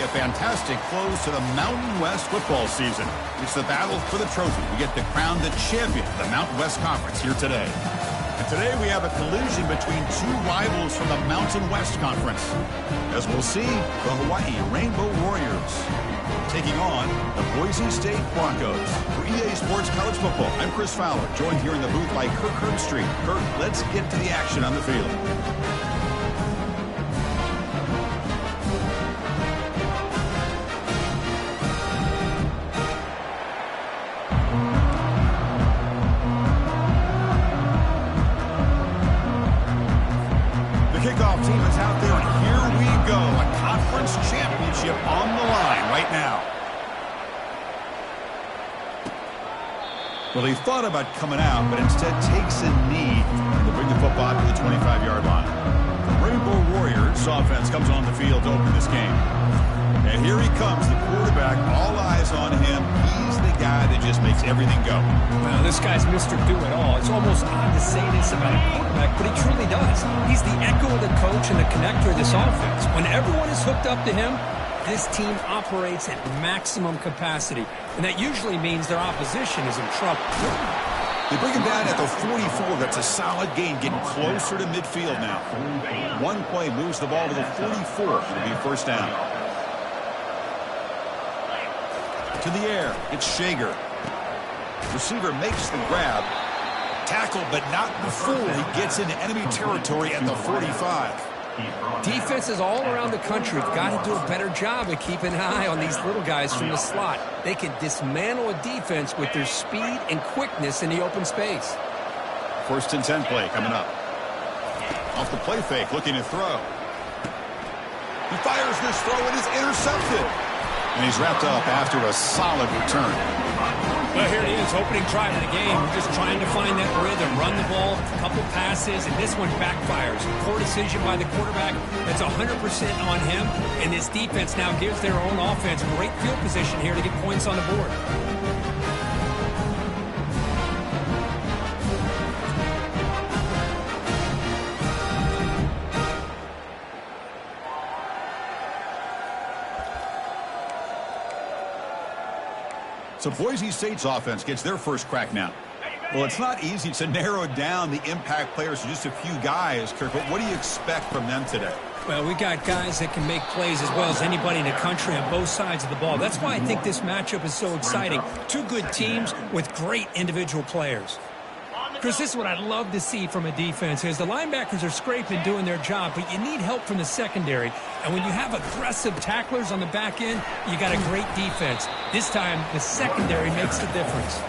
be a fantastic close to the Mountain West football season. It's the battle for the trophy. We get to crown the champion of the Mountain West Conference here today. And today we have a collision between two rivals from the Mountain West Conference. As we'll see, the Hawaii Rainbow Warriors taking on the Boise State Broncos. For EA Sports College Football, I'm Chris Fowler, joined here in the booth by Kirk Herbstreit. Kirk, let's get to the action on the field. Kickoff team is out there, and here we go. A conference championship on the line right now. Well, he thought about coming out, but instead takes a knee to bring the football to the 25-yard line. The Rainbow Warriors offense comes on the field to open this game. And here he comes, the quarterback, all eyes on him. He's the guy that just makes everything go. Well, this guy's Mr. Do-It-All. It's almost odd to say this about a quarterback, but he truly does. He's the echo of the coach and the connector of this offense. When everyone is hooked up to him, this team operates at maximum capacity, and that usually means their opposition is in trouble. They bring him down at the 44. That's a solid gain, getting closer to midfield now. One play moves the ball to the 44. It'll be first down. To the air, it's Shager. Receiver makes the grab. Tackle, but not before he gets into enemy territory at the 45. Defenses all around the country have got to do a better job of keeping an eye on these little guys from the slot. They can dismantle a defense with their speed and quickness in the open space. First and 10 play coming up. Off the play fake, looking to throw. He fires this throw and is intercepted. And he's wrapped up after a solid return. Well, here it is, opening drive of the game. We're just trying to find that rhythm, run the ball, a couple passes, and this one backfires. Poor decision by the quarterback. That's 100% on him, and this defense now gives their own offense great field position here to get points on the board. So Boise State's offense gets their first crack now. Well, it's not easy to narrow down the impact players to just a few guys, Kirk, but what do you expect from them today? Well, we got guys that can make plays as well as anybody in the country on both sides of the ball. That's why I think this matchup is so exciting. Two good teams with great individual players. Chris, this is what I'd love to see from a defense is the linebackers are scraping, doing their job, but you need help from the secondary. And when you have aggressive tacklers on the back end, you got a great defense. This time, the secondary makes the difference.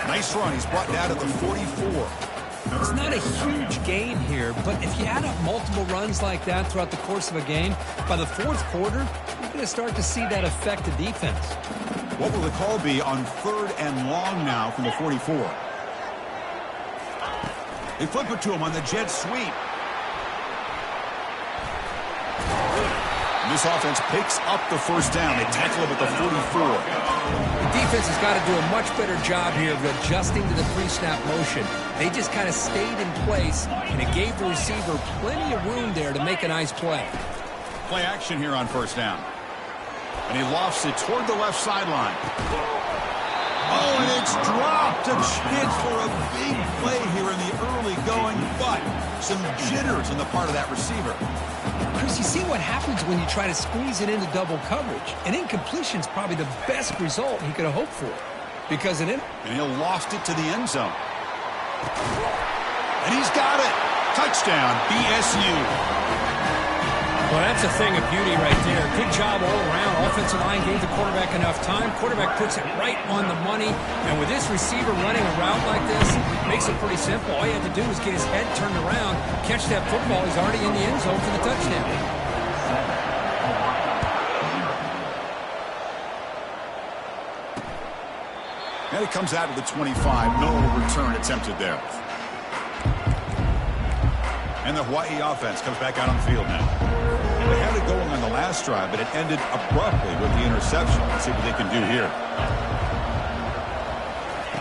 Nice run. He's brought down to the 44. It's not a huge gain here, but if you add up multiple runs like that throughout the course of a game, by the fourth quarter, you're going to start to see that affect the defense. What will the call be on 3rd and long now from the 44? They flip it to him on the jet sweep. And this offense picks up the first down. They tackle him at the 44. The defense has got to do a much better job here of adjusting to the pre-snap motion. They just kind of stayed in place, and it gave the receiver plenty of room there to make a nice play. Play action here on first down. And he lofts it toward the left sideline. Oh, and it's dropped. A chance for a big play here in the early going, but some jitters on the part of that receiver. Chris, you see what happens when you try to squeeze it into double coverage. An incompletion's probably the best result he could have hoped for. Because it in. And he'll loft it to the end zone. And he's got it. Touchdown, BSU. Well, that's a thing of beauty right there. Good job all around. Offensive line gave the quarterback enough time. Quarterback puts it right on the money. And with this receiver running a route like this, makes it pretty simple. All you have to do is get his head turned around, catch that football. He's already in the end zone for the touchdown. And it comes out of the 25. No return attempted there. And the Hawaii offense comes back out on the field now. They had it going on the last drive, but it ended abruptly with the interception. Let's see what they can do here.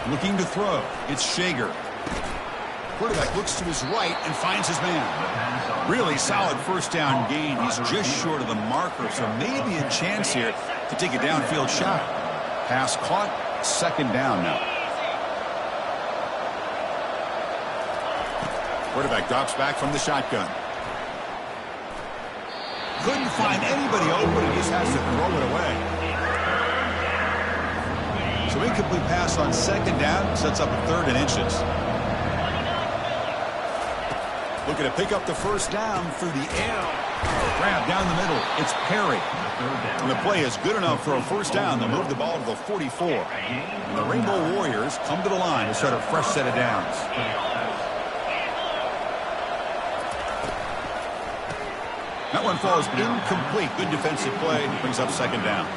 Looking to throw. It's Shager. Quarterback looks to his right and finds his man. Really solid first down gain. He's just short of the marker, so maybe a chance here to take a downfield shot. Pass caught, second down now. Quarterback drops back from the shotgun. Couldn't find anybody open, he just has to throw it away. So incomplete pass on second down, sets up a third and inches. Looking to pick up the first down through the air. Grab down the middle. It's Perry. And the play is good enough for a first down. They'll move the ball to the 44. And the Rainbow Warriors come to the line to start a fresh set of downs. That one falls incomplete. Good defensive play. Brings up second down.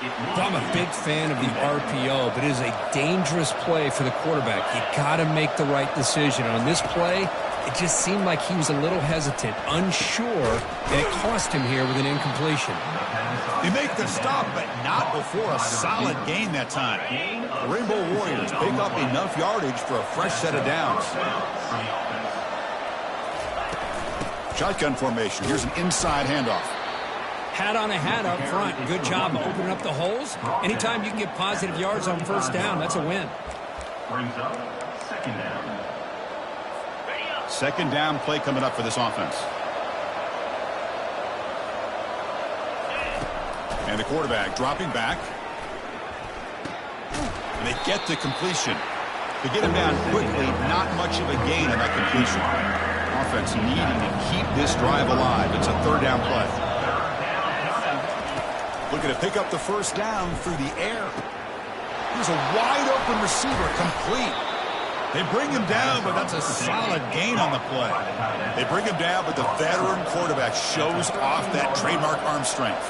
I'm a big fan of the RPO, but it is a dangerous play for the quarterback. You got to make the right decision. On this play, it just seemed like he was a little hesitant, unsure, and it cost him here with an incompletion. They make the stop, but not before a solid gain that time. The Rainbow Warriors pick up enough yardage for a fresh set of downs. Shotgun formation. Here's an inside handoff. Hat on a hat up front. Good job of opening up the holes. Anytime you can get positive yards on first down, that's a win. Brings up second down. Second down play coming up for this offense. And the quarterback dropping back. And they get the completion. To get him down quickly, not much of a gain on that completion. Offense needing to keep this drive alive. It's a third down play. Looking to pick up the first down through the air. Here's a wide open receiver, complete. They bring him down, but that's a solid gain on the play. They bring him down, but the veteran quarterback shows off that trademark arm strength.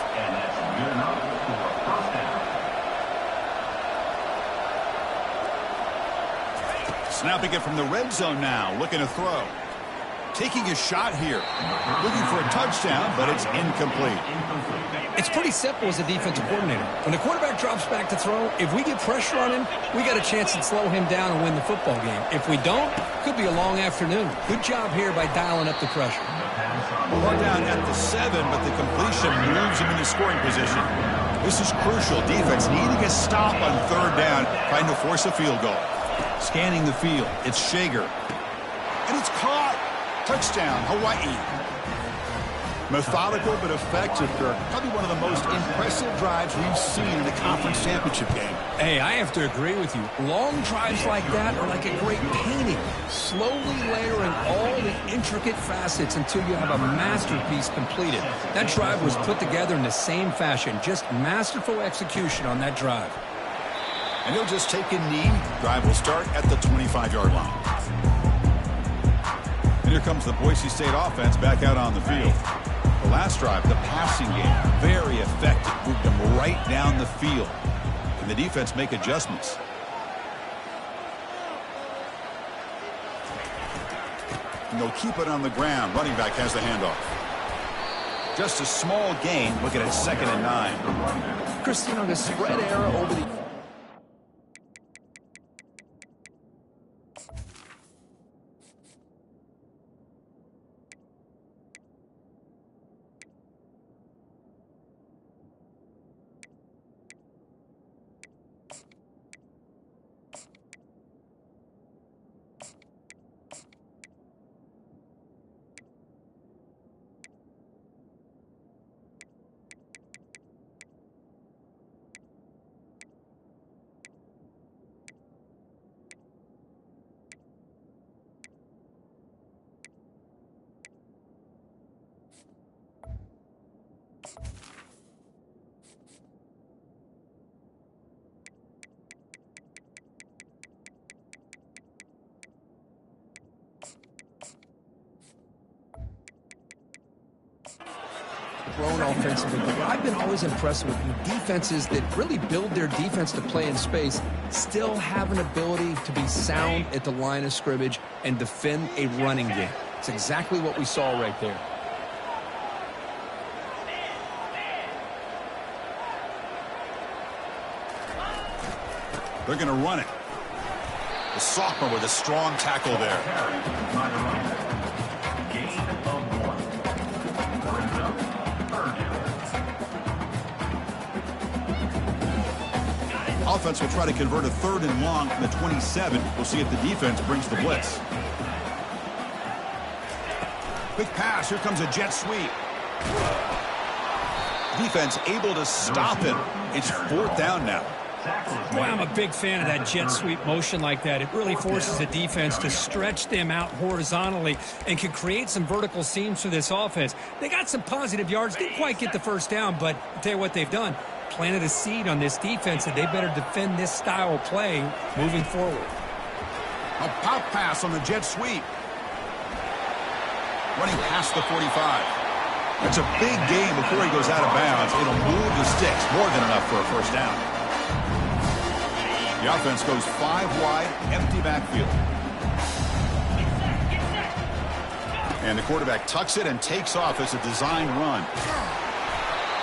Snapping it from the red zone now, looking to throw. Taking a shot here. Looking for a touchdown, but it's incomplete. It's pretty simple as a defensive coordinator. When the quarterback drops back to throw, if we get pressure on him, we got a chance to slow him down and win the football game. If we don't, could be a long afternoon. Good job here by dialing up the pressure. Brought down at the 7, but the completion moves him into scoring position. This is crucial. Defense needing a stop on third down, trying to force a field goal. Scanning the field. It's Shager. And it's caught. Touchdown, Hawaii. Methodical but effective, Kirk. Probably one of the most impressive drives we've seen in a conference championship game. Hey, I have to agree with you. Long drives like that are like a great painting. Slowly layering all the intricate facets until you have a masterpiece completed. That drive was put together in the same fashion. Just masterful execution on that drive. And he'll just take a knee. Drive will start at the 25-yard line. And here comes the Boise State offense back out on the field. The last drive, the passing game, very effective. Moved them right down the field. And the defense make adjustments. And they'll keep it on the ground. Running back has the handoff. Just a small gain. Looking at 2nd and 9. Christine, on the spread era over the... Grown offensively, but what I've been always impressed with defenses that really build their defense to play in space still have an ability to be sound at the line of scrimmage and defend a running game. It's exactly what we saw right there. They're going to run it. The sophomore with a strong tackle there. Gain of Offense will try to convert a 3rd and long from the 27. We'll see if the defense brings the blitz. Quick pass. Here comes a jet sweep. Defense able to stop it. It's 4th down now. Boy, I'm a big fan of that jet sweep motion like that. It really forces the defense to stretch them out horizontally and can create some vertical seams for this offense. They got some positive yards. Didn't quite get the first down, but I'll tell you what they've done. Planted a seed on this defense that they better defend this style of play moving forward. A pop pass on the jet sweep. Running past the 45. That's a big game before he goes out of bounds. It'll move the sticks. More than enough for a first down. The offense goes 5 wide, empty backfield. And the quarterback tucks it and takes off as a design run.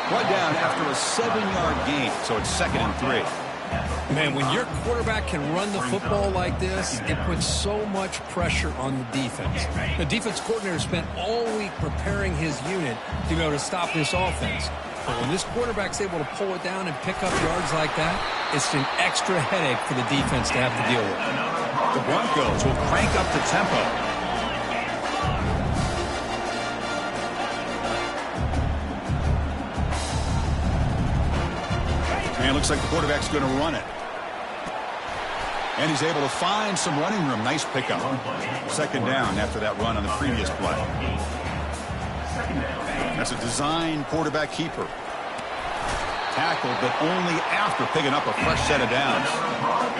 Brought down after a 7-yard gain, so it's 2nd and 3. Man, when your quarterback can run the football like this, it puts so much pressure on the defense. The defense coordinator spent all week preparing his unit to be able to stop this offense. But when this quarterback's able to pull it down and pick up yards like that, it's an extra headache for the defense to have to deal with. The Broncos will crank up the tempo. And it looks like the quarterback's going to run it. And he's able to find some running room. Nice pickup. 2nd down after that run on the previous play. That's a design quarterback keeper. Tackled, but only after picking up a fresh set of downs.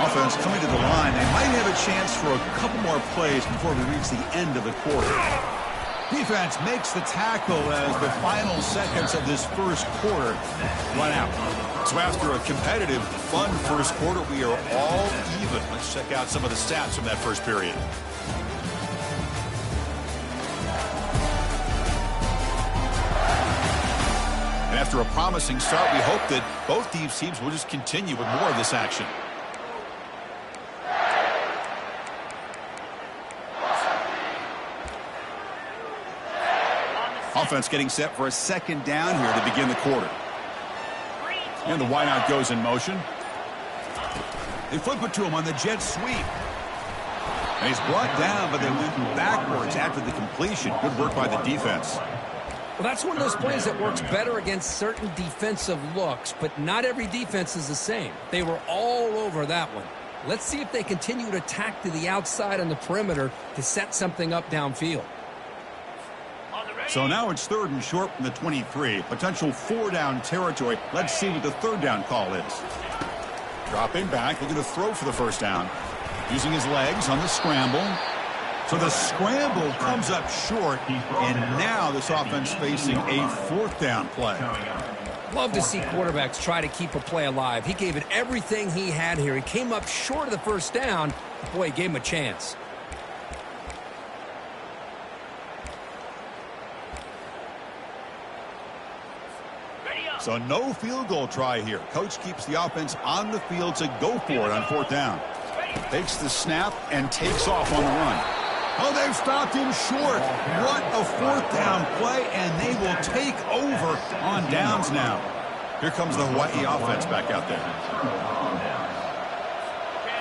Offense coming to the line. They might have a chance for a couple more plays before we reach the end of the quarter. Defense makes the tackle as the final seconds of this first quarter run out. So after a competitive, fun first quarter, we are all even. Let's check out some of the stats from that first period. And after a promising start, we hope that both these teams will just continue with more of this action. Offense getting set for a 2nd down here to begin the quarter. And the wideout goes in motion. They flip it to him on the jet sweep. And he's brought down, but they went backwards after the completion. Good work by the defense. Well, that's one of those plays that works better against certain defensive looks, but not every defense is the same. They were all over that one. Let's see if they continue to tack to the outside on the perimeter to set something up downfield. So now it's 3rd and short from the 23. Potential 4-down territory. Let's see what the 3rd down call is. Dropping back, looking to throw for the first down. Using his legs on the scramble. So the scramble comes up short, and now this offense facing a 4th down play. Love to see quarterbacks try to keep a play alive. He gave it everything he had here. He came up short of the first down. Boy, he gave him a chance. So no field goal try here. Coach keeps the offense on the field to go for it on 4th down. Takes the snap and takes off on the run. Oh, they've stopped him short. What a 4th down play, and they will take over on downs now. Here comes the Hawaii offense back out there.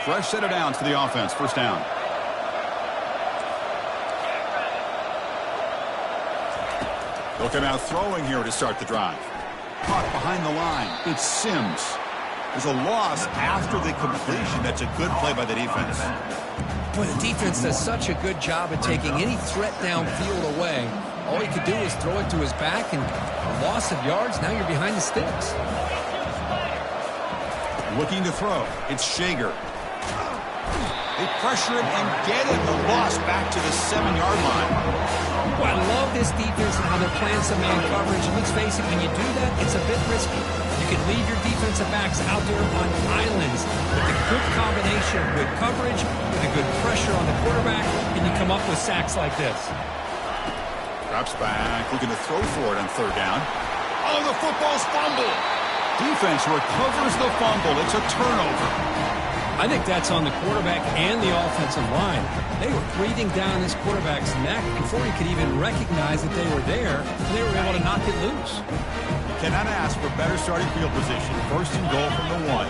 Fresh set of downs for the offense. First down. They'll come out throwing here to start the drive. Caught behind the line. It's Sims. There's a loss after the completion. That's a good play by the defense. Boy, the defense does such a good job at taking any threat downfield away. All he could do is throw it to his back, and a loss of yards, now you're behind the sticks. Looking to throw. It's Shager. They pressure him and get him. The loss back to the 7-yard line. Well, I love this defense and how they're playing some man coverage. And let's face it, when you do that, it's a bit risky. You can leave your defensive backs out there on islands with a good combination of good coverage, with a good pressure on the quarterback, and you come up with sacks like this. Drops back, looking to throw for it on 3rd down. Oh, the football's fumbled. Defense recovers the fumble. It's a turnover. I think that's on the quarterback and the offensive line. They were breathing down this quarterback's neck before he could even recognize that they were there, and they were able to knock it loose. Cannot ask for better starting field position. 1st and goal from the 1.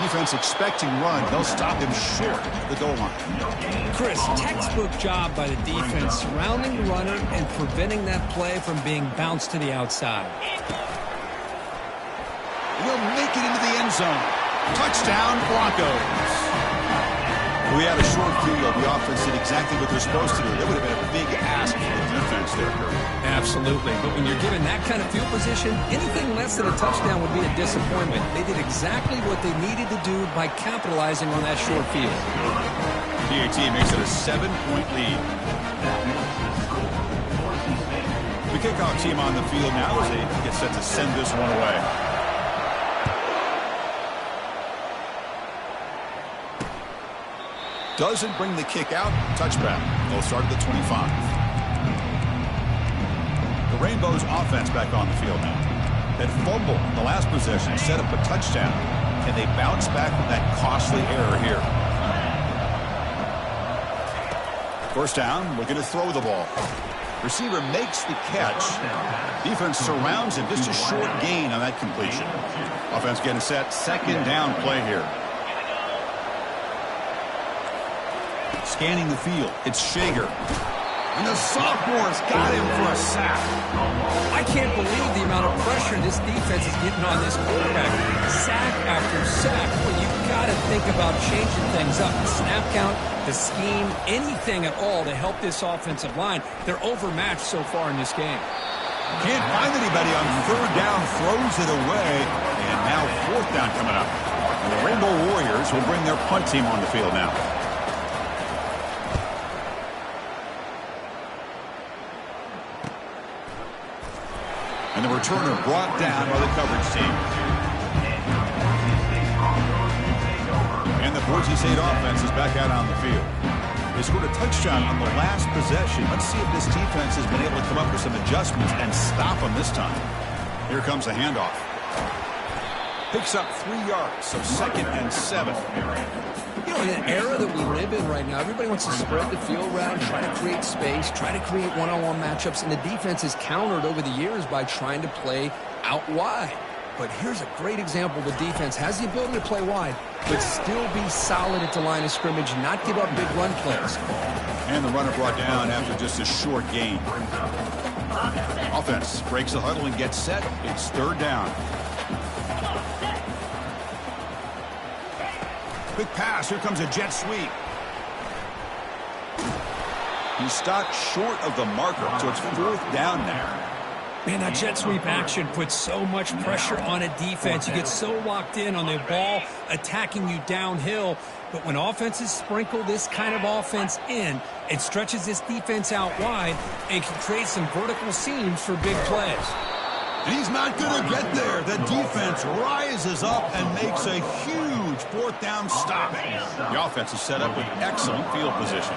Defense expecting run. They'll stop him short of the goal line. Chris, textbook job by the defense surrounding the runner and preventing that play from being bounced to the outside. He'll make it into the end zone. Touchdown, Broncos. We had a short field. The offense did exactly what they're supposed to do. That would have been a big ask for the defense there, Kirk. Absolutely. But when you're given that kind of field position, anything less than a touchdown would be a disappointment. They did exactly what they needed to do by capitalizing on that short field. PAT makes it a 7-point lead. The kickoff team on the field now as they get set to send this one away. Doesn't bring the kick out. Touchback. They'll start at the 25. The Rainbows offense back on the field now. That fumble in the last possession set up a touchdown. And they bounce back from that costly error here. First down, looking to throw the ball. Receiver makes the catch. Defense surrounds him. Just a short gain on that completion. Offense getting set. Second down play here. Scanning the field. It's Shager. And the sophomore's got him for a sack. I can't believe the amount of pressure this defense is getting on this quarterback. Sack after sack. But you've got to think about changing things up. The snap count, the scheme, anything at all to help this offensive line. They're overmatched so far in this game. Can't find anybody on third down. Throws it away. And now fourth down coming up. And the Rainbow Warriors will bring their punt team on the field now. And the returner brought down by the coverage team. And the Boise State offense is back out on the field. They scored a touchdown on the last possession. Let's see if this defense has been able to come up with some adjustments and stop them this time. Here comes a handoff. Picks up 3 yards, so 2nd and 7. You know, in an era that we live in right now, everybody wants to spread the field around, try to create space, try to create one-on-one matchups, and the defense is countered over the years by trying to play out wide. But here's a great example. The defense has the ability to play wide, but still be solid at the line of scrimmage, not give up big run plays. And the runner brought down after just a short gain. Offense breaks the huddle and gets set. It's third down. Quick pass. Here comes a jet sweep. He stopped short of the marker, so it's fourth down now. Man, that jet sweep action puts so much pressure on a defense. You get so locked in on the ball attacking you downhill. But when offenses sprinkle this kind of offense in, it stretches this defense out wide and can create some vertical seams for big plays. And he's not going to get there. The defense rises up and makes a huge fourth down stop. The offense is set up with excellent field position.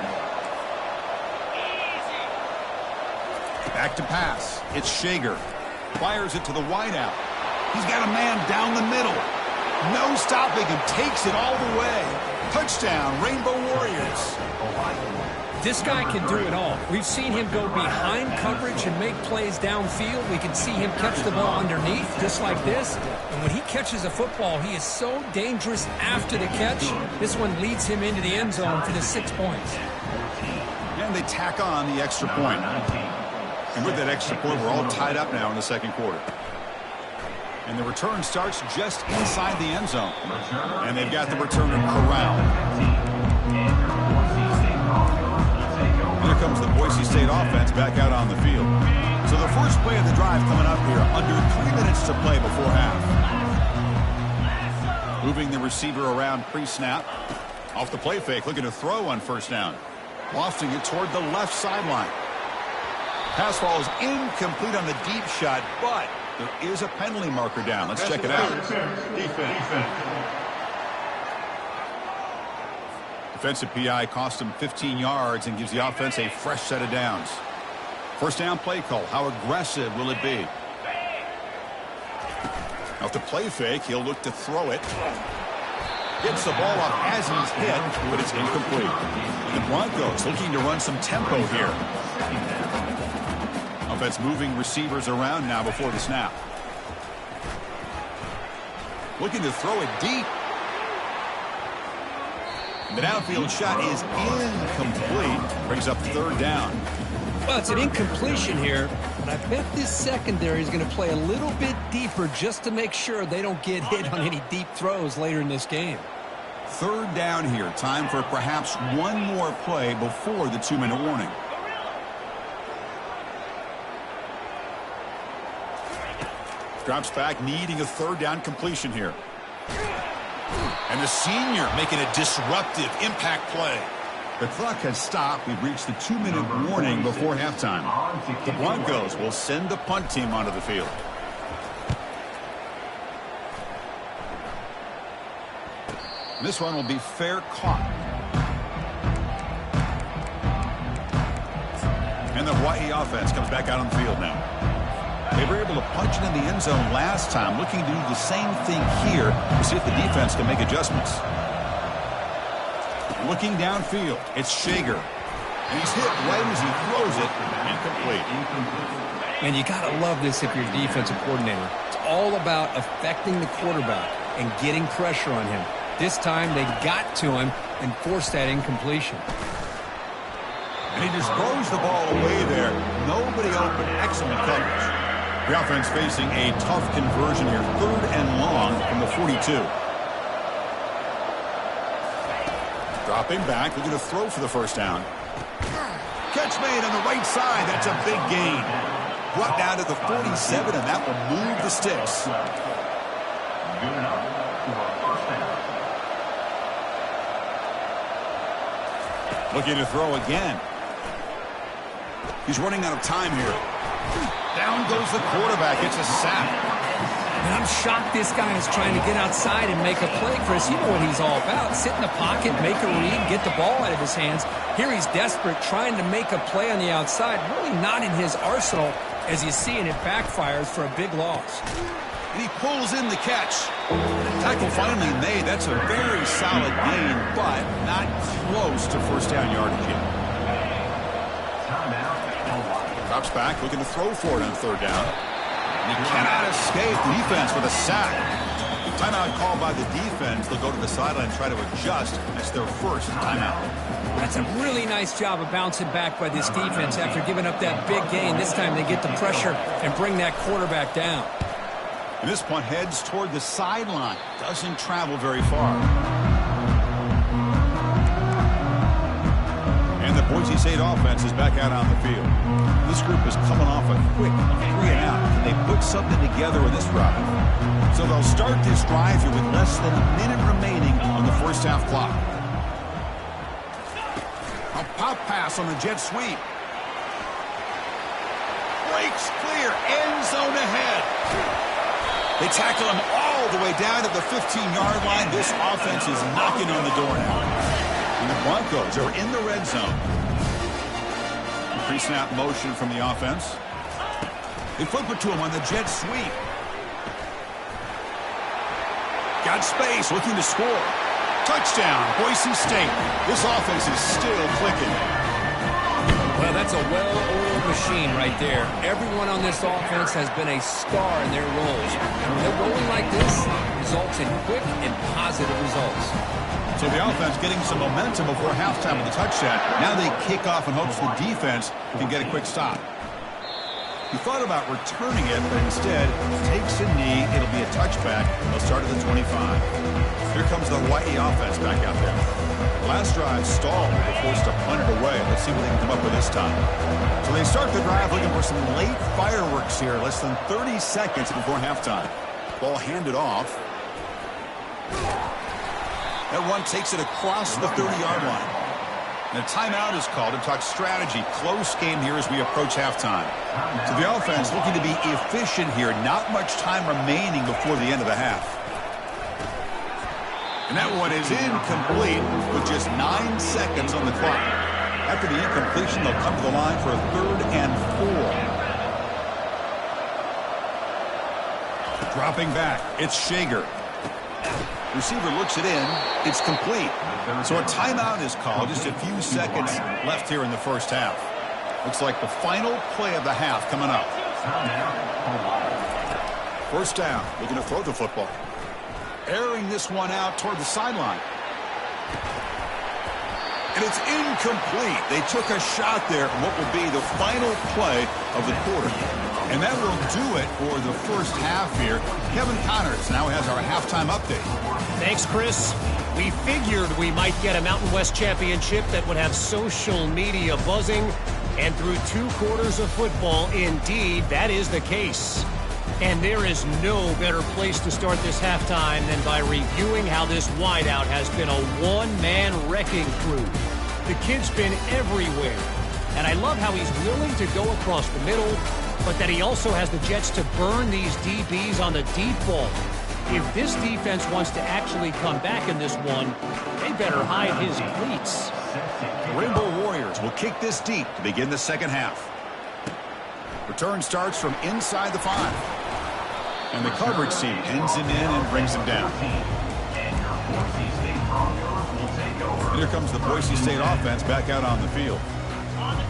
Back to pass. It's Shager. Fires it to the wideout. He's got a man down the middle. No stopping him. Takes it all the way. Touchdown, Rainbow Warriors. This guy can do it all. We've seen him go behind coverage and make plays downfield. We can see him catch the ball underneath, just like this. And when he catches a football, he is so dangerous after the catch. This one leads him into the end zone for the 6 points. And they tack on the extra point. And with that extra point, we're all tied up now in the second quarter. And the return starts just inside the end zone. And they've got the returner corralled. Here comes the Boise State offense back out on the field. So the first play of the drive coming up here, under 3 minutes to play before half. Moving the receiver around pre-snap. Off the play fake, looking to throw on first down. Lofting it toward the left sideline. Pass ball is incomplete on the deep shot, but there is a penalty marker down. Let's check it out. Defensive PI cost him 15 yards and gives the offense a fresh set of downs. First down play call. How aggressive will it be? Off the play fake, he'll look to throw it. Gets the ball up as he's hit, but it's incomplete. The Broncos looking to run some tempo here. Offense moving receivers around now before the snap. Looking to throw it deep. The downfield shot is incomplete. Brings up third down. Well, it's an incompletion here, but I bet this secondary is going to play a little bit deeper just to make sure they don't get hit on any deep throws later in this game. Third down here. Time for perhaps one more play before the 2-minute warning. Drops back, needing a third down completion here. And the senior making a disruptive impact play. The clock has stopped. We've reached the 2-minute warning before halftime. The Broncos will send the punt team onto the field. This one will be fair caught. And the Hawaii offense comes back out on the field now. They were able to punch it in the end zone last time, looking to do the same thing here to see if the defense can make adjustments. Looking downfield, it's Shager. And he's hit right as he throws it, incomplete. And you got to love this if you're a defensive coordinator. It's all about affecting the quarterback and getting pressure on him. This time they got to him and forced that incompletion. And he just throws the ball away there. Nobody open. Excellent coverage. The offense facing a tough conversion here. Third and long from the 42. Dropping back. Looking to throw for the first down. Catch made on the right side. That's a big gain. Brought down to the 47, and that will move the sticks. Good enough for a first down. Looking to throw again. He's running out of time here. Down goes the quarterback. It's a sack. And I'm shocked this guy is trying to get outside and make a play, Chris. You know what he's all about. Sit in the pocket, make a read, get the ball out of his hands. Here he's desperate, trying to make a play on the outside. Really not in his arsenal, as you see, and it backfires for a big loss. And he pulls in the catch. Tackle finally made. That's a very solid gain, but not close to first down yardage yet. Drops back, looking to throw for it on third down. And he cannot escape the defense with a sack. Timeout called by the defense. They'll go to the sideline and try to adjust. That's their first timeout. That's a really nice job of bouncing back by this defense after giving up that big gain. This time they get the pressure and bring that quarterback down. And this punt heads toward the sideline. Doesn't travel very far. And the Boise State offense is back out on the field. This group is coming off a quick 3-and-out. Can they put something together in this drive? So they'll start this drive here with less than a minute remaining on the first half clock. A pop pass on the jet sweep. Breaks clear. End zone ahead. They tackle him all the way down to the 15-yard line. This offense is knocking on the door now. And the Broncos are in the red zone. Pre-snap motion from the offense. They flip it to him on the jet sweep. Got space, looking to score. Touchdown, Boise State. This offense is still clicking. Well, that's a well-oiled machine right there. Everyone on this offense has been a star in their roles. And when they're rolling like this, results in quick and positive results. So the offense getting some momentum before halftime with the touchdown. Now they kick off in hopes the defense can get a quick stop. He thought about returning it, but instead takes a knee. It'll be a touchback. They'll start at the 25. Here comes the Hawaii offense back out there. Last drive stalled. They're forced to punt it away. Let's see what they can come up with this time. So they start the drive looking for some late fireworks here. Less than 30 seconds before halftime. Ball handed off. That one takes it across the 30-yard line. And a timeout is called to talk strategy. Close game here as we approach halftime. So the offense looking to be efficient here. Not much time remaining before the end of the half. And that one is incomplete with just 9 seconds on the clock. After the incompletion, they'll come to the line for a 3rd and 4. Dropping back, it's Shager. Receiver looks it in. It's complete. So a timeout is called. Just a few seconds left here in the first half. Looks like the final play of the half coming up. First down. Looking to throw the football. Airing this one out toward the sideline. And it's incomplete. They took a shot there in what will be the final play of the quarter. And that will do it for the first half here. Kevin Connors now has our halftime update. Thanks, Chris. We figured we might get a Mountain West championship that would have social media buzzing. And through 2 quarters of football, indeed, that is the case. And there is no better place to start this halftime than by reviewing how this wideout has been a one-man wrecking crew. The kid's been everywhere. And I love how he's willing to go across the middle, but that he also has the jets to burn these DBs on the deep ball. If this defense wants to actually come back in this one, they better hide his cleats. The Rainbow Warriors will kick this deep to begin the second half. Return starts from inside the 5. And the coverage team pins him in and brings him down. And here comes the Boise State offense back out on the field.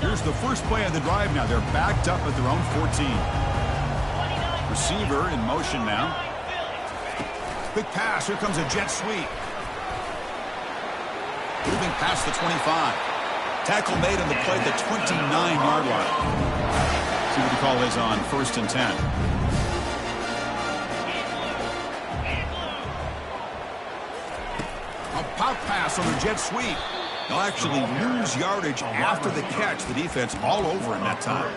Here's the first play of the drive now. They're backed up at their own 14. Receiver in motion now. Quick pass. Here comes a jet sweep. Moving past the 25. Tackle made on the play at the 29-yard line. See what the call is on 1st and 10. A pop pass on the jet sweep. They'll actually lose yardage after the catch. The defense all over him that time.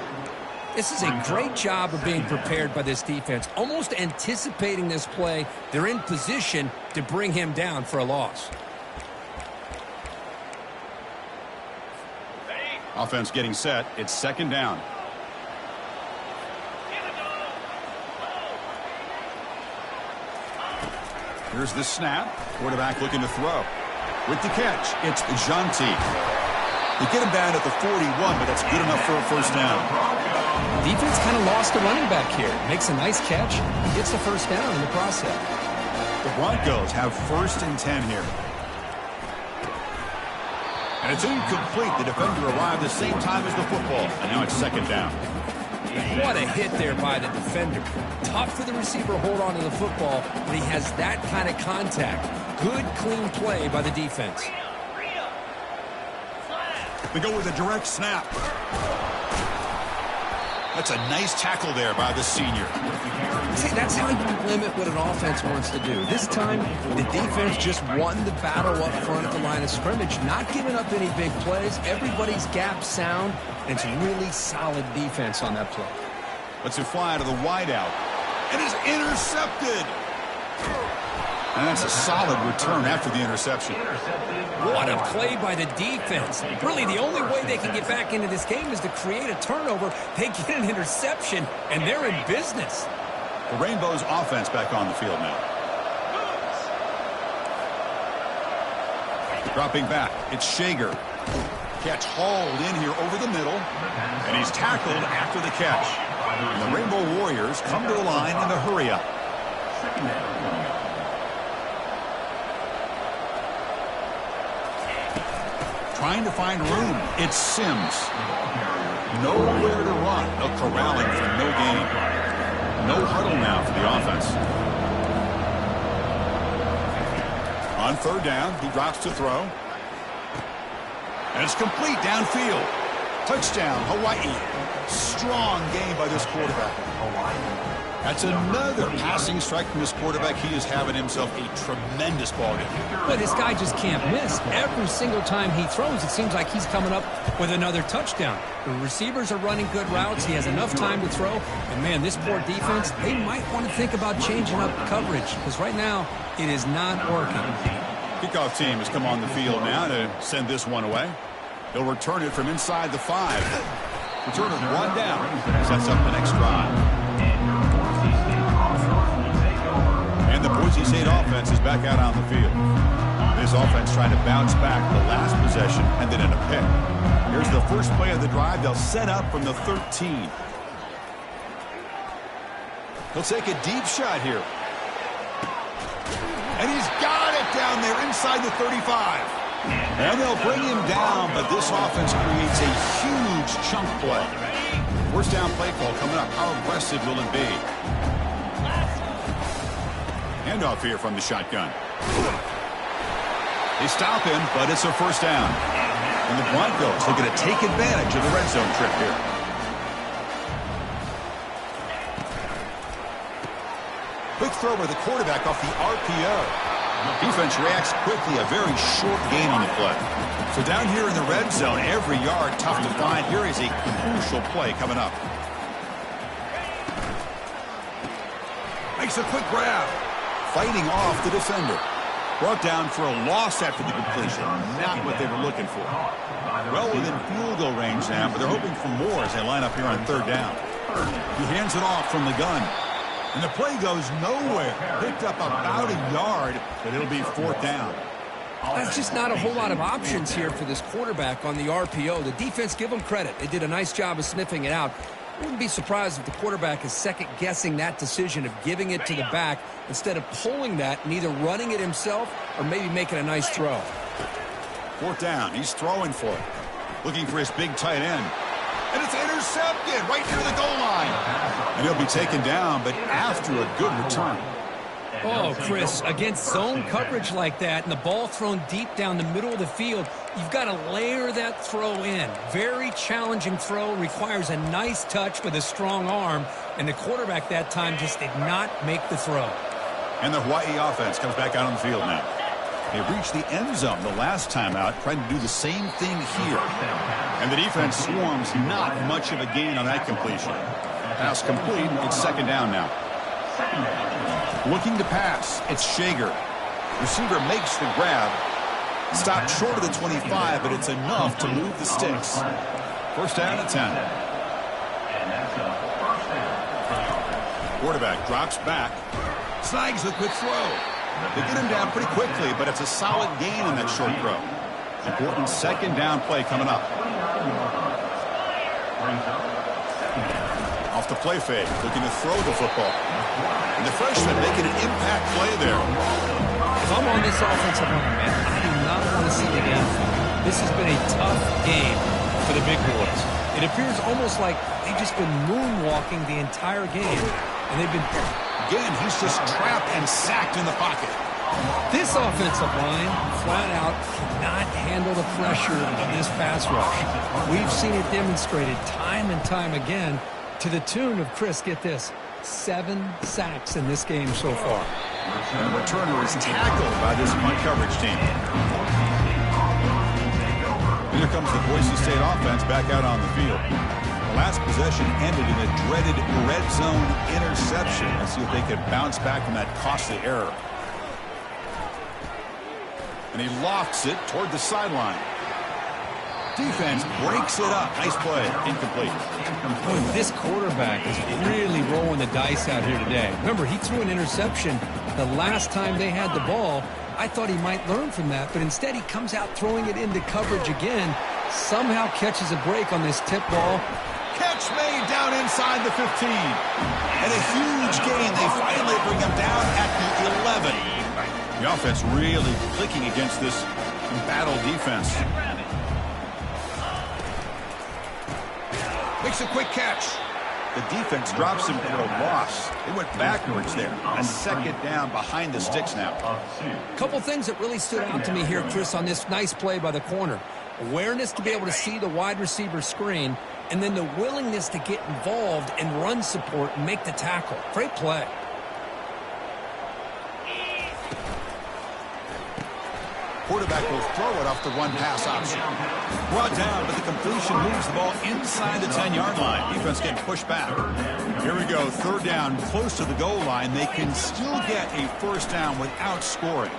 This is a great job of being prepared by this defense. Almost anticipating this play. They're in position to bring him down for a loss. Offense getting set. It's 2nd down. Here's the snap. Quarterback looking to throw. With the catch, it's Janti. They get him down at the 41, but that's good enough for a first down. Defense kind of lost the running back here. Makes a nice catch. He gets the first down in the process. The Broncos have 1st and 10 here. And it's incomplete. The defender arrived the same time as the football. And now it's 2nd down. What a hit there by the defender. Tough for the receiver to hold on to the football, but he has that kind of contact. Good, clean play by the defense. We go with a direct snap. That's a nice tackle there by the senior. See, that's how you limit what an offense wants to do. This time, the defense just won the battle up front at the line of scrimmage, not giving up any big plays. Everybody's gap sound, and it's really solid defense on that play. Lets it fly to the wideout. It is intercepted. And that's a solid return after the interception. What a play by the defense. Really, the only way they can get back into this game is to create a turnover. They get an interception, and they're in business. The Rainbows offense back on the field now. Dropping back, it's Shager. Catch hauled in here over the middle, and he's tackled after the catch. And the Rainbow Warriors come to the line in a hurry-up. Trying to find room. It's Sims. Nowhere to run. No corralling for no gain. No huddle now for the offense. On 3rd down, he drops to throw. And it's complete downfield. Touchdown, Hawaii. Strong game by this quarterback. That's another passing strike from this quarterback. He is having himself a tremendous ball game. But this guy just can't miss. Every single time he throws, it seems like he's coming up with another touchdown. The receivers are running good routes. He has enough time to throw. And, man, this poor defense, they might want to think about changing up coverage because right now it is not working. Kickoff team has come on the field now to send this one away. They'll return it from inside the 5. Return of 1 down. Sets up the next drive. And the Boise State offense is back out on the field. This offense trying to bounce back the last possession and then in a pick. Here's the first play of the drive. They'll set up from the 13. He'll take a deep shot here. And he's got it down there inside the 35. And they'll bring him down, but this offense creates a huge chunk play. First down play call coming up. How aggressive will it be? Handoff here from the shotgun. They stop him, but it's a first down. And the Broncos looking to take advantage of the red zone trip here. Quick throw by the quarterback off the RPO. Defense reacts quickly, a very short gain on the play. So down here in the red zone, every yard tough to find. Here is a crucial play coming up. Makes a quick grab. Fighting off the defender. Brought down for a loss after the completion. Not what they were looking for. Well within field goal range now, but they're hoping for more as they line up here on third down. He hands it off from the gun. And the play goes nowhere. Picked up about a yard, but it'll be fourth down. That's just not a whole lot of options here for this quarterback on the RPO. The defense, give them credit. They did a nice job of sniffing it out. I wouldn't be surprised if the quarterback is second-guessing that decision of giving it to the back instead of pulling that and either running it himself or maybe making a nice throw. Fourth down. He's throwing for it. Looking for his big tight end. And it's intercepted right near the goal line. And he'll be taken down, but after a good return. Oh, Chris, against zone coverage like that and the ball thrown deep down the middle of the field, you've got to layer that throw in. Very challenging throw, requires a nice touch with a strong arm, and the quarterback that time just did not make the throw. And the Hawaii offense comes back out on the field now. They reached the end zone the last time out, trying to do the same thing here. And the defense swarms, not much of a gain on that completion. Pass complete, it's second down now. Looking to pass, it's Shager. Receiver makes the grab. Stopped short of the 25, but it's enough to move the sticks. First down at 10. Quarterback drops back. Snags the quick throw. They get him down pretty quickly, but it's a solid gain on that short throw. Important second down play coming up. Off the play fake, looking to throw the football. And the freshman making an impact play there. If I'm on this offensive line, man, I do not want to see the game. This has been a tough game for the big boys. It appears almost like they've just been moonwalking the entire game. And they've been... Again, he's just trapped and sacked in the pocket. This offensive line, flat out, cannot handle the pressure of this pass rush. We've seen it demonstrated time and time again to the tune of, Chris, get this, 7 sacks in this game so far. And the returner is tackled by this punt coverage team. And here comes the Boise State offense back out on the field. The last possession ended in a dreaded red zone interception. Let's see if they can bounce back from that costly error. And he lofts it toward the sideline. Defense breaks it up. Nice play. Incomplete. Boy, this quarterback is really rolling the dice out here today. Remember, he threw an interception the last time they had the ball. I thought he might learn from that, but instead he comes out throwing it into coverage again. Somehow catches a break on this tip ball. Catch made down inside the 15. And a huge gain. They finally bring him down at the 11. The offense really clicking against this embattled defense. Makes a quick catch. The defense drops him for a loss. They went backwards there. A second down behind the sticks now. A couple things that really stood out to me here, Chris, on this nice play by the corner. Awareness to be able to see the wide receiver screen, and then the willingness to get involved and run support and make the tackle. Great play. Quarterback will throw it off the run-pass option. Brought down, but the completion moves the ball inside the 10-yard line. Defense getting pushed back. Here we go, third down, close to the goal line. They can still get a first down without scoring.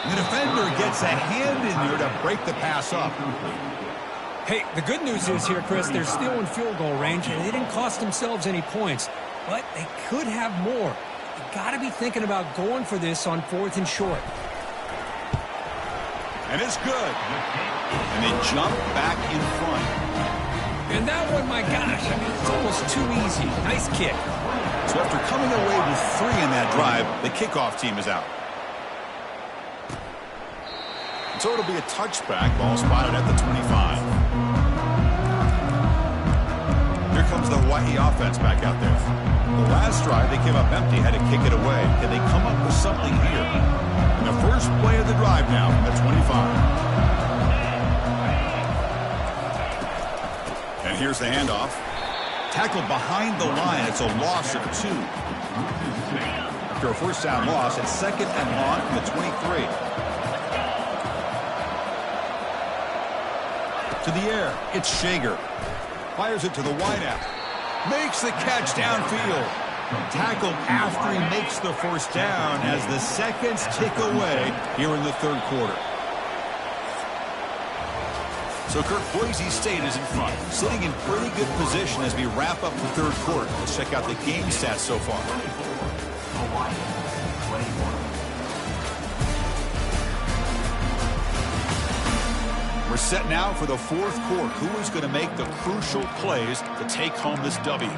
The defender gets a hand in there to break the pass up. Hey, the good news is here, Chris, they're still in field goal range, and they didn't cost themselves any points, but they could have more. You got to be thinking about going for this on 4th and short. And it's good. And they jump back in front. And that one, my gosh, I mean, it's almost too easy. Nice kick. So after coming away with 3 in that drive, the kickoff team is out. And so it'll be a touchback. Ball spotted at the 25. Here comes the Hawaii offense back out there. The last drive, they came up empty, had to kick it away. Can they come up with something here? And the first play of the drive now from the 25. here's the handoff. Tackled behind the line. It's a loss of 2. After a first down loss, it's 2nd and long from the 23. To the air, it's Shager. Fires it to the wideout. Makes the catch downfield. Tackled after he makes the first down as the seconds tick away here in the third quarter. So, Kirk, Boise State is in front, sitting in pretty good position as we wrap up the third quarter. Let's check out the game stats so far. We're set now for the fourth quarter. Who is going to make the crucial plays to take home this W?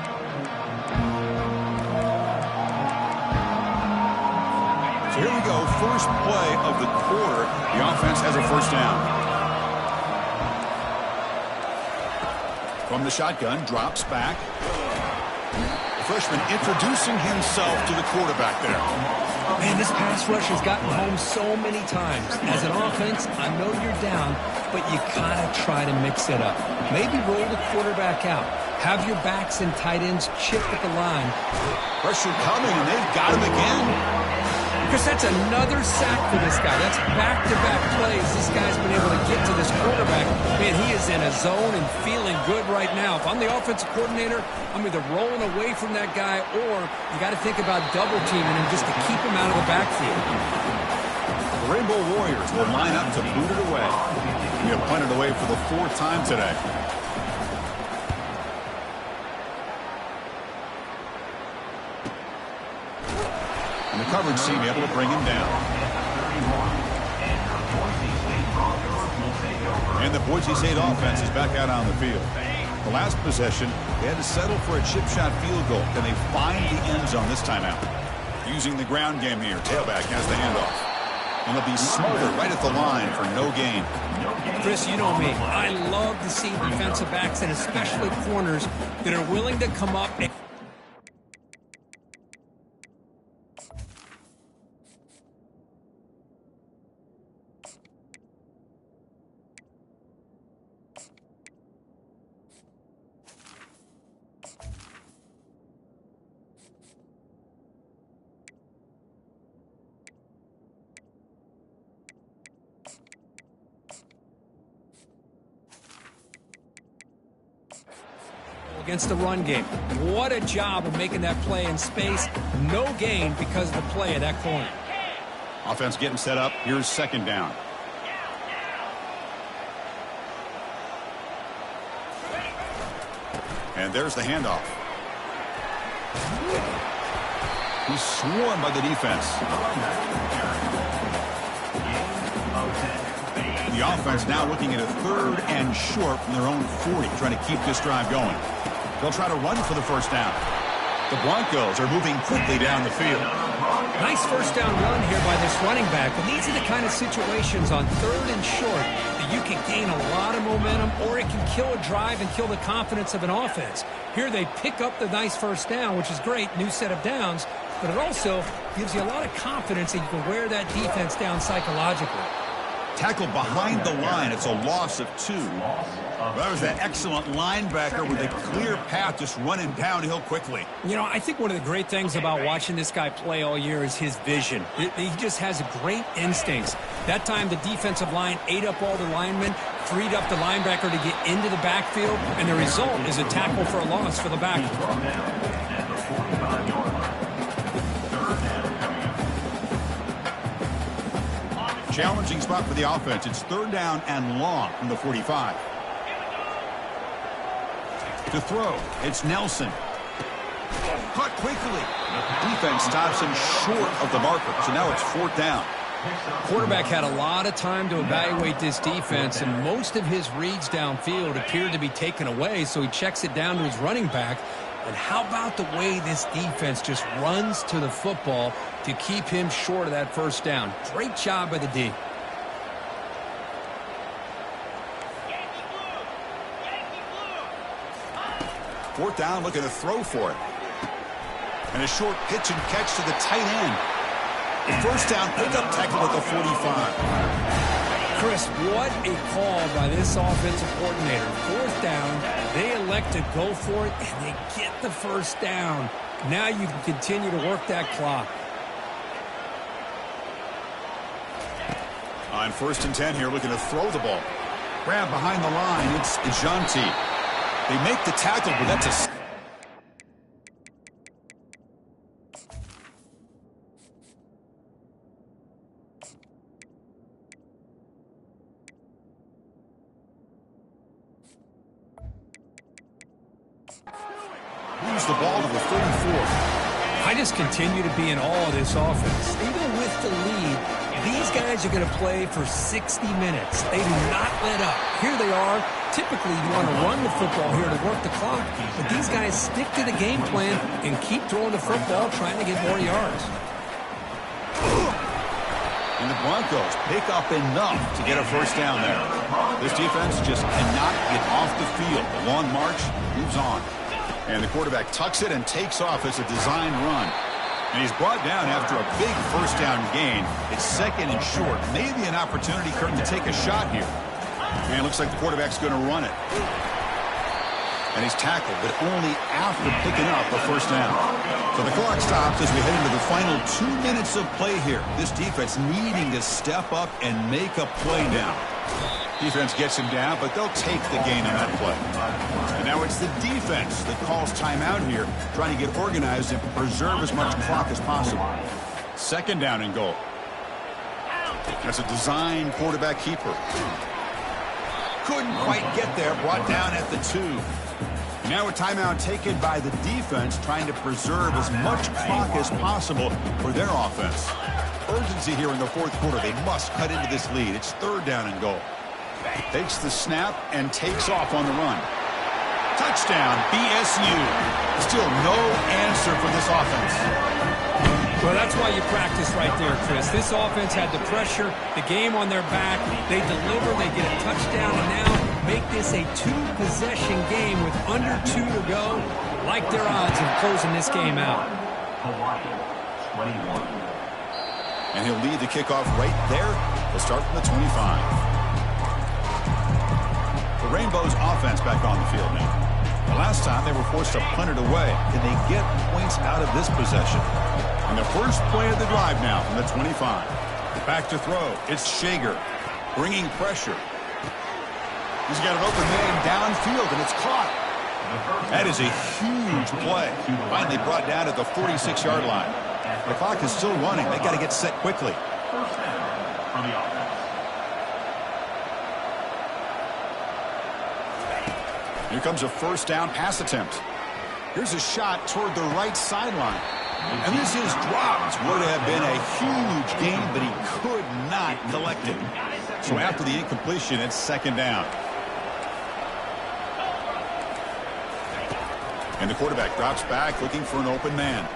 So here we go, first play of the quarter. The offense has a first down. From the shotgun, drops back. The freshman introducing himself to the quarterback there. Man, this pass rush has gotten home so many times. As an offense, I know you're down, but you gotta try to mix it up. Maybe roll the quarterback out. Have your backs and tight ends chip at the line. Pressure coming, and they've got him again. Because that's another sack for this guy. That's back-to-back plays this guy's been able to get to this quarterback. Man, he is in a zone and feeling good right now. If I'm the offensive coordinator, I'm either rolling away from that guy or you got to think about double-teaming him just to keep him out of the backfield. The Rainbow Warriors will line up to boot it away. We have punted away for the 4th time today. And the coverage team able to bring him down. And the Boise State offense is back out on the field. The last possession, they had to settle for a chip shot field goal. Can they find the end zone this time out? Using the ground game here. Tailback has the handoff. And they'll be smothered right at the line for no gain. Chris, you know me. I love to see defensive backs and especially corners that are willing to come up and against the run game. What a job of making that play in space. No gain because of the play of that corner. Offense getting set up. Here's 2nd down. And there's the handoff. He's swarmed by the defense. The offense now looking at a 3rd and short from their own 40, trying to keep this drive going. They'll try to run for the first down. The Broncos are moving quickly down the field. Nice first down run here by this running back. But these are the kind of situations on 3rd and short that you can gain a lot of momentum, or it can kill a drive and kill the confidence of an offense. Here they pick up the nice first down, which is great, new set of downs, but it also gives you a lot of confidence that you can wear that defense down psychologically. Tackled behind the line. It's a loss of 2. That was an excellent linebacker with a clear path just running downhill quickly. You know, I think one of the great things about watching this guy play all year is his vision. He just has great instincts. That time the defensive line ate up all the linemen, freed up the linebacker to get into the backfield, and the result is a tackle for a loss for the back. Challenging spot for the offense. It's 3rd down and long from the 45. To throw, it's Nelson. Caught quickly. Defense stops him short of the marker, so now it's 4th down. Quarterback had a lot of time to evaluate this defense, and most of his reads downfield appeared to be taken away, so he checks it down to his running back. And how about the way this defense just runs to the football to keep him short of that first down? Great job by the D. Fourth down, looking to throw for it. And a short pitch and catch to the tight end. The first down, pick up tackle at the 45. Chris, what a call by this offensive coordinator. Fourth down, they elect to go for it, and they get the first down. Now you can continue to work that clock. On 1st and 10 here, looking to throw the ball. Grab behind the line, it's Janti. They make the tackle, but that's a... Moves the ball to the 34. I just continue to be in awe of this offense. Even with the lead, these guys are going to play for 60 minutes. They do not let up. Here they are. Typically, you want to run the football here to work the clock, but these guys stick to the game plan and keep throwing the football, trying to get more yards. And the Broncos pick up enough to get a first down there. This defense just cannot get off the field. The long march moves on. And the quarterback tucks it and takes off as a designed run. And he's brought down after a big first down gain. It's 2nd and short. Maybe an opportunity, Curtin, to take a shot here. And it looks like the quarterback's going to run it. And he's tackled, but only after picking up a first down. So the clock stops as we head into the final 2 minutes of play here. This defense needing to step up and make a play now. Defense gets him down, but they'll take the gain on that play. And now it's the defense that calls timeout here, trying to get organized and preserve as much clock as possible. 2nd down and goal. That's a design quarterback keeper. Couldn't quite get there, brought down at the 2. Now a timeout taken by the defense, trying to preserve as much clock as possible for their offense. Urgency here in the 4th quarter. They must cut into this lead. It's 3rd down and goal. Takes the snap and takes off on the run. Touchdown, BSU. Still no answer for this offense. Well, that's why you practice right there, Chris. This offense had the pressure, the game on their back. They deliver, they get a touchdown, and now make this a 2-possession game with under 2 to go. Like their odds of closing this game out. And he'll lead the kickoff right there. We'll start from the 25. The Rainbows offense back on the field now. The last time they were forced to punt it away. Can they get points out of this possession? And the first play of the drive now from the 25. Back to throw. It's Shager bringing pressure. He's got an open man downfield, and it's caught. That is a huge play. Finally brought down at the 46-yard line. The clock is still running. They got to get set quickly. First down for the offense. Here comes a first down pass attempt. Here's a shot toward the right sideline. And this is dropped. Would have been a huge gain, but he could not collect it. So after the incompletion, it's 2nd down. And the quarterback drops back looking for an open man.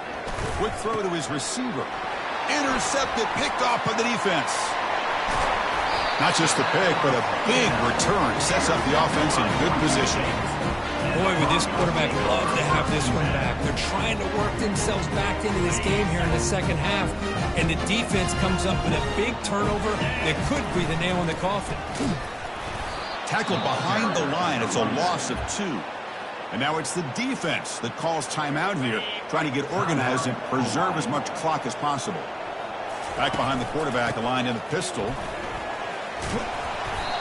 Quick throw to his receiver. Intercepted, picked off by the defense. Not just the pick, but a big return. Sets up the offense in good position. Boy, would this quarterback love to have this one back. They're trying to work themselves back into this game here in the 2nd half. And the defense comes up with a big turnover that could be the nail in the coffin. Tackled behind the line. It's a loss of 2. And now it's the defense that calls timeout here, trying to get organized and preserve as much clock as possible. Back behind the quarterback, aligned in a pistol.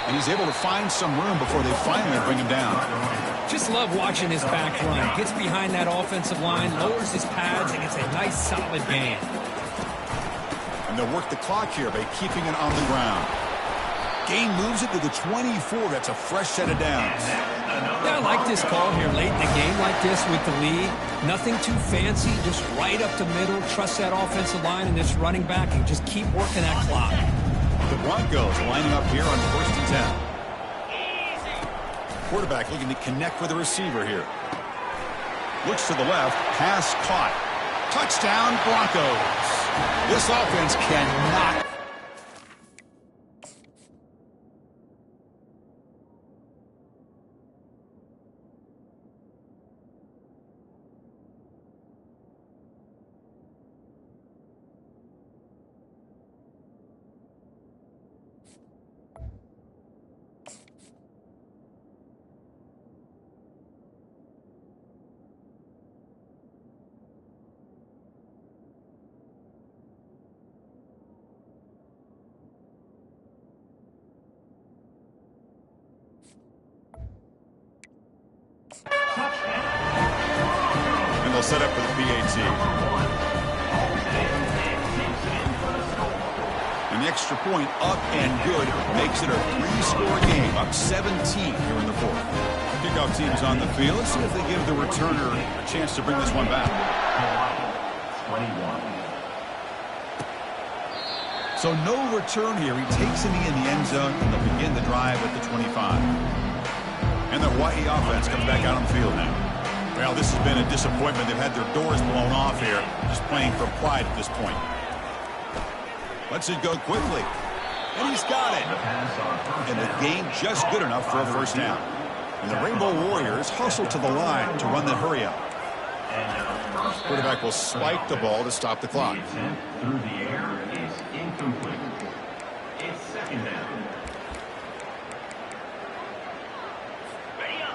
And he's able to find some room before they finally bring him down. Just love watching his back run. Gets behind that offensive line, lowers his pads, and gets a nice solid gain. And they'll work the clock here by keeping it on the ground. Gain moves it to the 24. That's a fresh set of downs. Yeah, I like this call here late in the game like this with the lead. Nothing too fancy, just right up the middle. Trust that offensive line and this running back and just keep working that clock. The Broncos lining up here on 1st and 10. Quarterback looking to connect with the receiver here. Looks to the left. Pass caught. Touchdown, Broncos. This offense cannot. they'll set up for the PAT. And the extra point up and good makes it a 3-score game, up 17 here in the fourth. Kickoff team is on the field. Let's see if they give the returner a chance to bring this one back. 21. So no return here. He takes a knee in the end zone, and they'll begin the drive at the 25. And the Hawaii offense comes back out on the field now. Well, this has been a disappointment. They've had their doors blown off here, just playing for pride at this point. Lets it go quickly. And he's got it. And the gain just good enough for a first down. And the Rainbow Warriors hustle to the line to run the hurry-up. Quarterback will spike the ball to stop the clock. Through the air is incomplete. It's second down.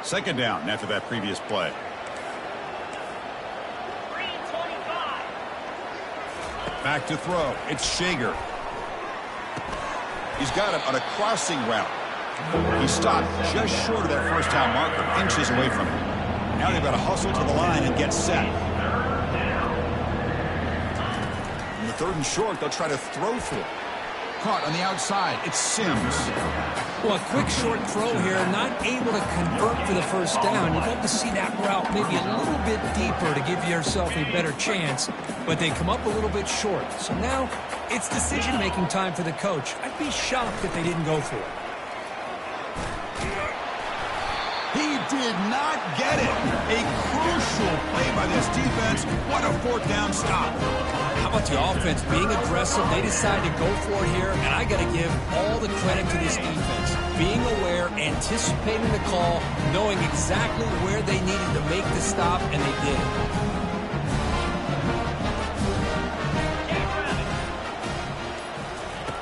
Second down after that previous play. Back to throw. It's Shager. He's got it on a crossing route. He stopped just short of that first down marker, inches away from it. Now they've got to hustle to the line and get set. In the third and short, they'll try to throw for it. Caught on the outside. It's Sims. Well, a quick short throw here, not able to convert for the first down. You'd love to see that route maybe a little bit deeper to give yourself a better chance, but they come up a little bit short. So now it's decision-making time for the coach. I'd be shocked if they didn't go for it. He did not get it. A crucial play by this defense. What a fourth down stop. How about the offense being aggressive? They decide to go for it here, and I got to give all the credit to this defense. Being aware, anticipating the call, knowing exactly where they needed to make the stop, and they did.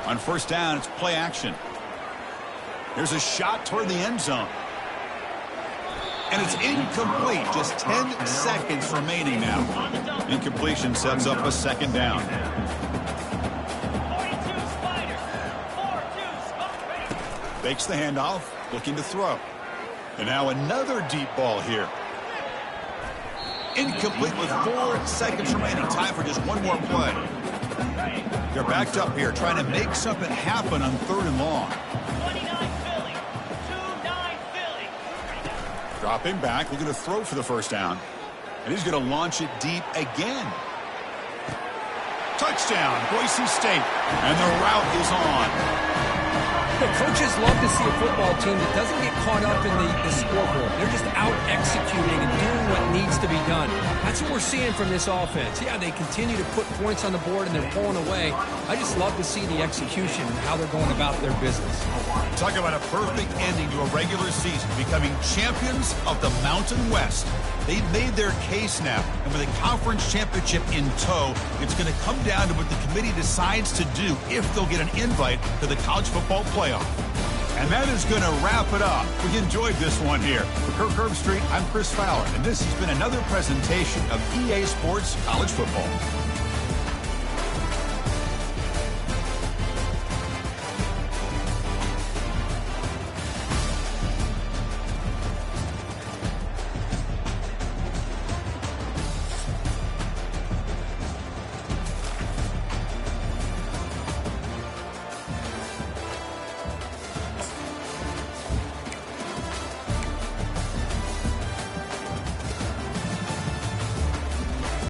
On first down, it's play action. There's a shot toward the end zone. And it's incomplete. Just 10 seconds remaining now. Incompletion sets up a second down. Fakes the handoff, looking to throw. And now another deep ball here. Incomplete with 4 seconds remaining. Time for just one more play. They're backed up here, trying to make something happen on third and long. Dropping back, looking to throw for the first down. And he's going to launch it deep again. Touchdown, Boise State. And the route is on. The coaches love to see a football team that doesn't get caught up in the scoreboard. They're just out executing and doing what needs to be done. That's what we're seeing from this offense. Yeah, they continue to put points on the board and they're pulling away. I just love to see the execution and how they're going about their business. Talk about a perfect ending to a regular season, becoming champions of the Mountain West. They've made their case now, and with a conference championship in tow, it's going to come down to what the committee decides to do if they'll get an invite to the college football playoff. And that is going to wrap it up. We enjoyed this one here. For Kirk Herbstreit, I'm Chris Fowler, and this has been another presentation of EA Sports College Football.